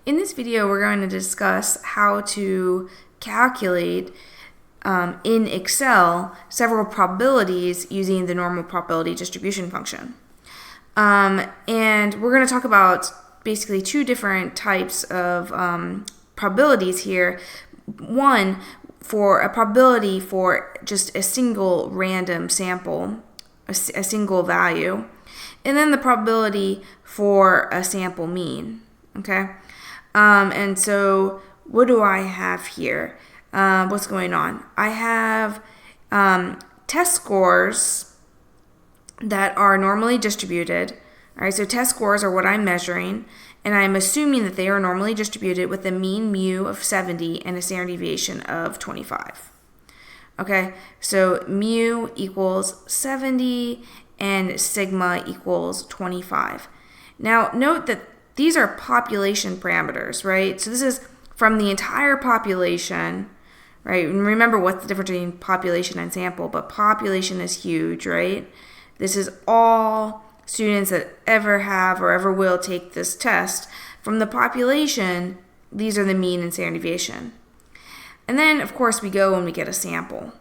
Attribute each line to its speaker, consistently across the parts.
Speaker 1: In this video, we're going to discuss how to calculate in Excel several probabilities using the normal probability distribution function. And we're going to talk about basically two different types of probabilities here. One, for a probability for just a single random sample, a single value, and then the probability for a sample mean, okay? And so what do I have here? What's going on? I have test scores that are normally distributed. All right, so test scores are what I'm measuring, and I'm assuming that they are normally distributed with a mean mu of 70 and a standard deviation of 25. Okay, so mu equals 70 and sigma equals 25. Now, note that these are population parameters, right? So this is from the entire population, right? And remember what's the difference between population and sample, but population is huge, right? This is all students that ever have or ever will take this test. From the population, these are the mean and standard deviation. And then, of course, we go and we get a sample,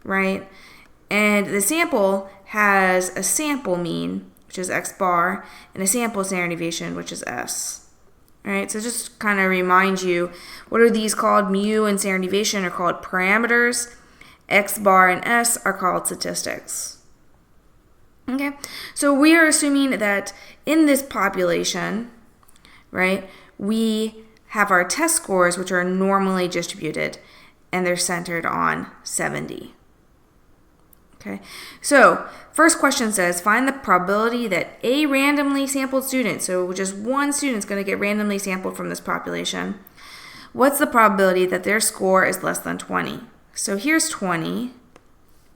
Speaker 1: right? And the sample has a sample mean, which is x bar, and a sample standard deviation, which is s. All right, so just kind of remind you, what are these called? Mu and standard deviation are called parameters. X bar and s are called statistics. Okay, so we are assuming that in this population, right, we have our test scores, which are normally distributed, and they're centered on 70. Okay, so first question says, find the probability that a randomly sampled student, so just one student is going to get randomly sampled from this population. What's the probability that their score is less than 20? So here's 20,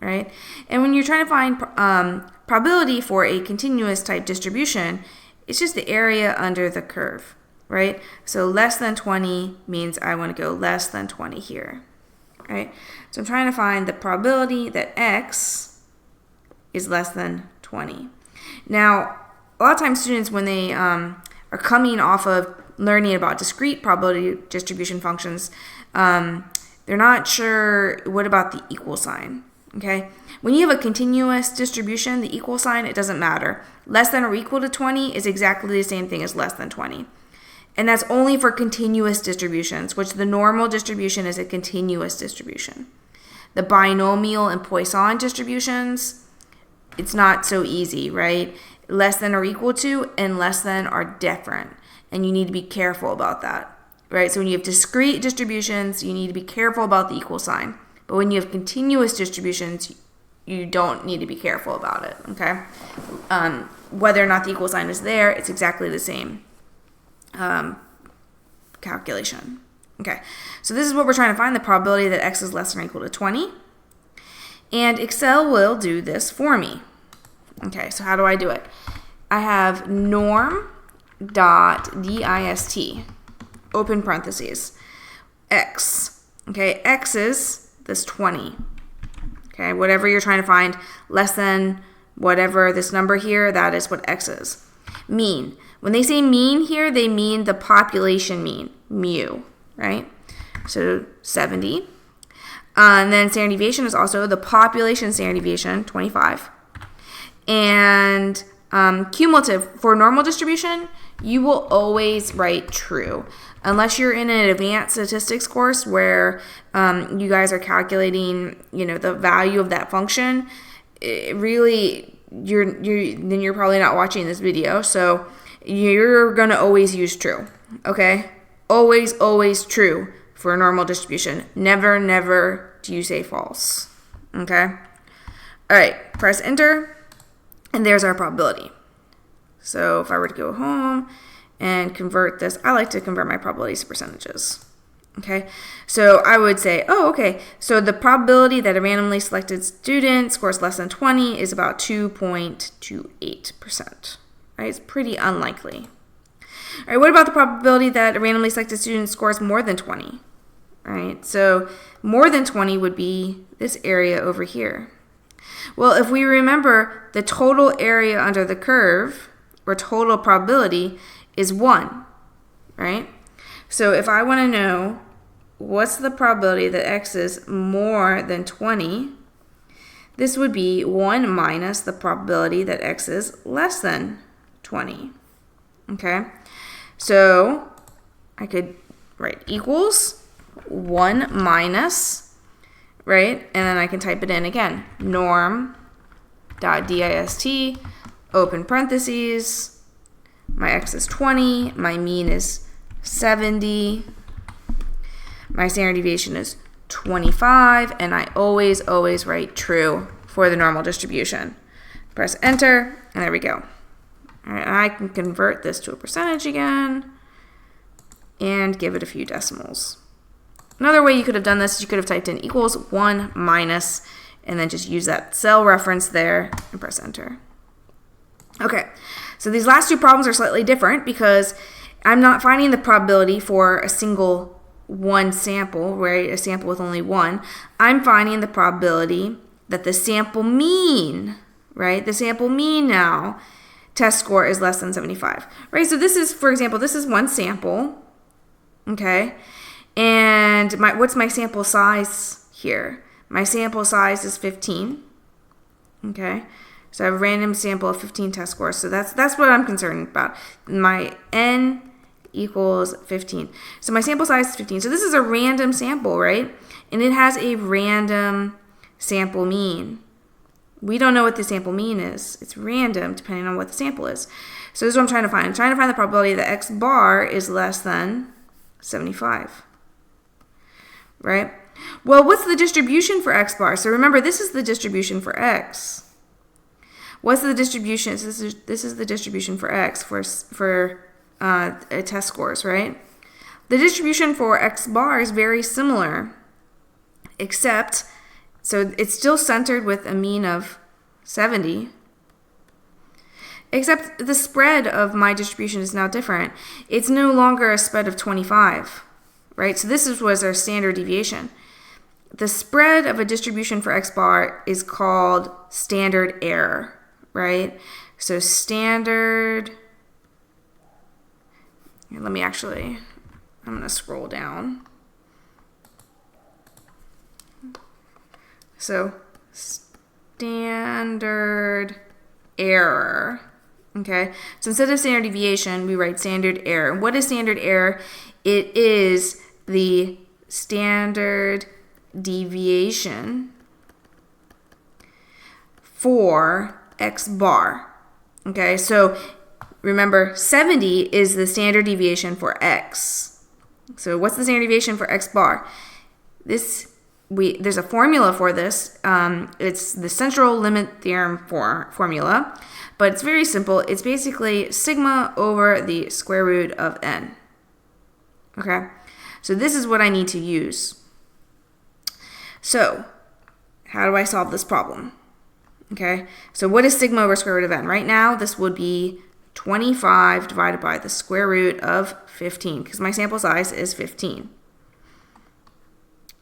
Speaker 1: right? And when you're trying to find probability for a continuous type distribution, it's just the area under the curve, right? So less than 20 means I want to go less than 20 here. Right? So I'm trying to find the probability that x is less than 20. Now, a lot of times students, when they are coming off of learning about discrete probability distribution functions, they're not sure what about the equal sign. Okay? When you have a continuous distribution, the equal sign, it doesn't matter. Less than or equal to 20 is exactly the same thing as less than 20. And that's only for continuous distributions, which the normal distribution is a continuous distribution. The binomial and Poisson distributions, it's not so easy, right? Less than or equal to and less than are different. And you need to be careful about that, right? So when you have discrete distributions, you need to be careful about the equal sign. But when you have continuous distributions, you don't need to be careful about it, okay? Whether or not the equal sign is there, it's exactly the same calculation. Okay, so this is what we're trying to find, the probability that x is less than or equal to 20. And Excel will do this for me. Okay, so how do I do it? I have norm.dist, open parentheses, x. Okay, x is this 20. Okay, whatever you're trying to find, less than whatever this number here, that is what x is. Mean. When they say mean here, they mean the population mean, mu, right? So 70. And then standard deviation is also the population standard deviation, 25. And cumulative, for normal distribution, you will always write true. Unless you're in an advanced statistics course where you guys are calculating, the value of that function, then you're probably not watching this video. So you're going to always use true, okay? Always, always true for a normal distribution. Never, never do you say false, okay? All right, press enter, and there's our probability. So if I were to go home and convert this, I like to convert my probabilities to percentages, okay? So I would say, okay, so the probability that a randomly selected student scores less than 20 is about 2.28%. Right? It's pretty unlikely. All right, what about the probability that a randomly selected student scores more than 20? All right, so more than 20 would be this area over here. Well, if we remember, the total area under the curve, or total probability, is 1. right? So if I want to know what's the probability that x is more than 20, this would be 1 minus the probability that x is less than 20. Okay? So I could write equals 1 minus, right? And then I can type it in again. Norm.dist, open parentheses. My x is 20. My mean is 70. My standard deviation is 25. And I always write true for the normal distribution. Press enter, and there we go. All right, and I can convert this to a percentage again and give it a few decimals. Another way you could have done this is you could have typed in equals 1 minus, and then just use that cell reference there and press enter. Okay, so these last two problems are slightly different because I'm not finding the probability for a single one sample, right? A sample with only one. I'm finding the probability that the sample mean, right? The sample mean now test score is less than 75, right? So this is, for example, this is one sample, okay? And what's my sample size here? My sample size is 15, okay? So I have a random sample of 15 test scores. So that's what I'm concerned about. My n equals 15. So my sample size is 15. So this is a random sample, right? And it has a random sample mean. We don't know what the sample mean is. It's random depending on what the sample is. So this is what I'm trying to find. I'm trying to find the probability that x bar is less than 75, right? Well, what's the distribution for x bar? So remember, this is the distribution for x. What's the distribution? This is the distribution for x for test scores, right? The distribution for x bar is very similar, except, so it's still centered with a mean of 70, except the spread of my distribution is now different. It's no longer a spread of 25, right? So this was our standard deviation. The spread of a distribution for x bar is called standard error, right? So standard, here, I'm going to scroll down. So standard error, okay? So instead of standard deviation, we write standard error. What is standard error? It is the standard deviation for x bar, okay? So remember, 70 is the standard deviation for x. So what's the standard deviation for x bar? There's a formula for this. It's the central limit theorem formula, but it's very simple. It's basically sigma over the square root of n. Okay, so this is what I need to use. So how do I solve this problem? Okay, so what is sigma over square root of n? Right now, this would be 25 divided by the square root of 15, because my sample size is 15.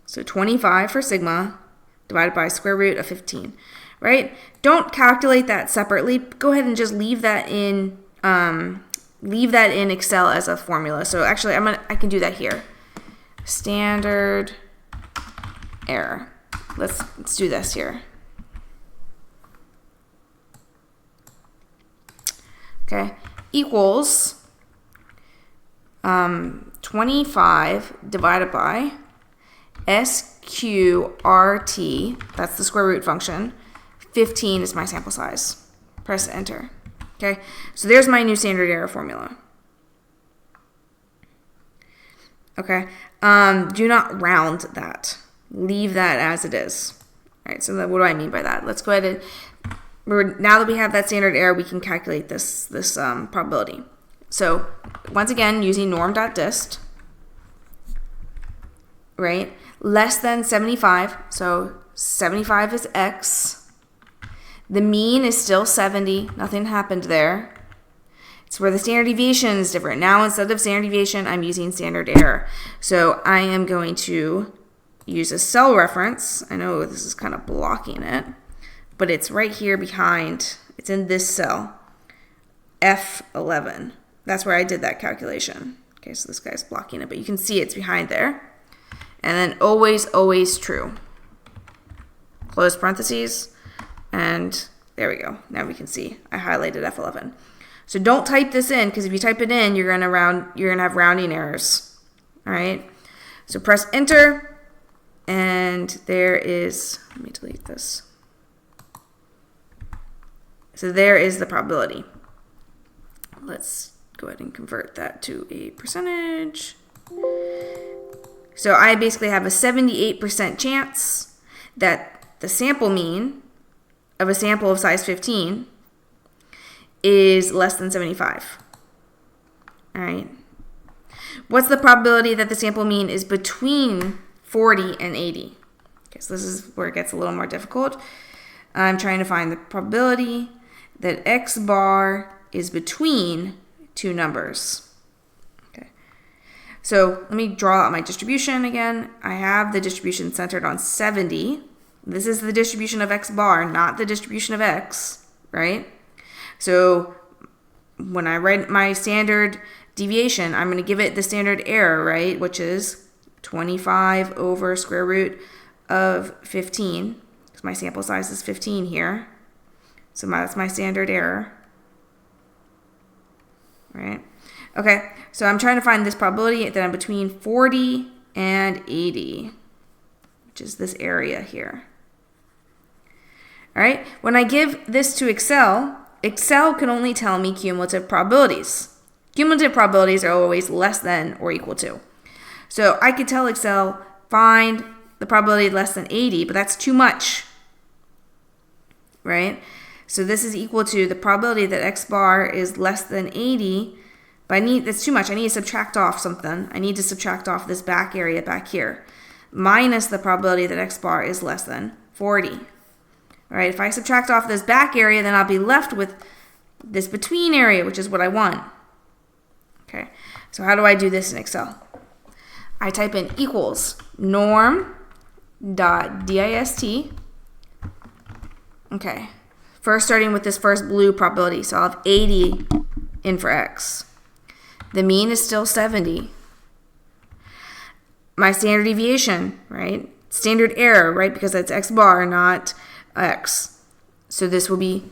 Speaker 1: So 25 for sigma divided by square root of 15, right? Don't calculate that separately. Go ahead and just leave that in Excel as a formula. So actually, I can do that here. Standard error. Let's do this here. Okay, equals 25 divided by SQRT, that's the square root function, 15 is my sample size. Press enter. Okay, so there's my new standard error formula. Okay, do not round that. Leave that as it is. All right, so what do I mean by that? Let's go ahead and, now that we have that standard error, we can calculate this probability. So once again, using norm.dist, right? Less than 75, so 75 is x. The mean is still 70, nothing happened there. It's where the standard deviation is different. Now instead of standard deviation, I'm using standard error. So I am going to use a cell reference. I know this is kind of blocking it, but it's right here behind, it's in this cell, F11. That's where I did that calculation, Okay, so this guy's blocking it, but you can see it's behind there. And then always, always true. Close parentheses, and there we go. Now we can see I highlighted F11. So don't type this in, because if you type it in, you're gonna have rounding errors. All right. So press enter, and there is. Let me delete this. So there is the probability. Let's go ahead and convert that to a percentage. So I basically have a 78% chance that the sample mean of a sample of size 15 is less than 75. All right. What's the probability that the sample mean is between 40 and 80? Okay, so this is where it gets a little more difficult. I'm trying to find the probability that X bar is between two numbers. Okay. So let me draw out my distribution again. I have the distribution centered on 70. This is the distribution of X bar, not the distribution of X, right? So when I write my standard deviation, I'm going to give it the standard error, right, which is 25 over square root of 15. So my sample size is 15 here. So that's my standard error, right? Okay, so I'm trying to find this probability that I'm between 40 and 80, which is this area here. All right, when I give this to Excel, Excel can only tell me cumulative probabilities. Cumulative probabilities are always less than or equal to. So I could tell Excel, find the probability less than 80, but that's too much, right? So this is equal to the probability that X bar is less than 80, but that's too much. I need to subtract off something. I need to subtract off this back area back here, minus the probability that X bar is less than 40. All right, if I subtract off this back area, then I'll be left with this between area, which is what I want. Okay, so how do I do this in Excel? I type in equals norm.dist. Okay, first starting with this first blue probability, so I'll have 80 in for X. The mean is still 70. My standard deviation, right? Standard error, right? Because that's X bar, not X. So this will be,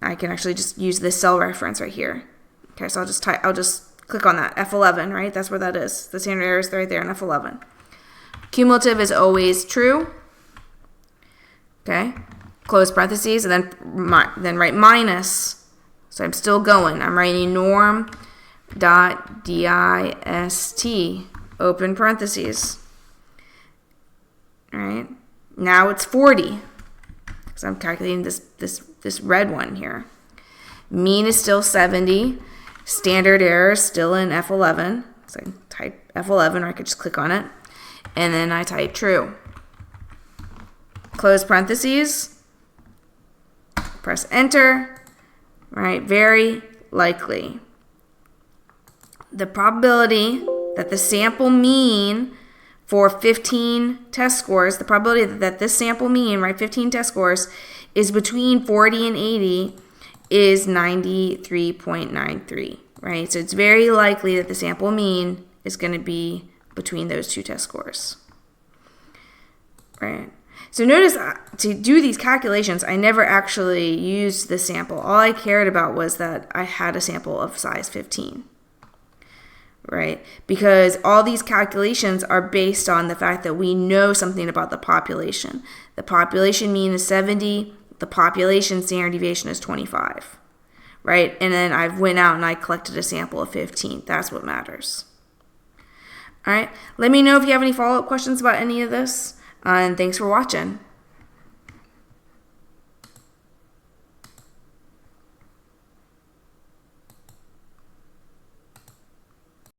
Speaker 1: I can actually just use this cell reference right here. Okay, so I'll just click on that, F11, right? That's where that is. The standard error is right there in F11. Cumulative is always true. Okay, close parentheses, and then write minus. So I'm still going. I'm writing norm.dist, open parentheses. All right, now it's 40. So I'm calculating this red one here. Mean is still 70. Standard error is still in F11. So I type F11, or I could just click on it. And then I type true. Close parentheses. Press enter. Right, very likely. The probability that the sample mean for 15 test scores, the probability that this sample mean, right, 15 test scores, is between 40 and 80 is 93.93, right? So it's very likely that the sample mean is going to be between those two test scores, right? So notice to do these calculations, I never actually used the sample. All I cared about was that I had a sample of size 15. Right? Because all these calculations are based on the fact that we know something about the population. The population mean is 70, the population standard deviation is 25. Right? And then I went out and I collected a sample of 15. That's what matters. All right? Let me know if you have any follow-up questions about any of this. And thanks for watching.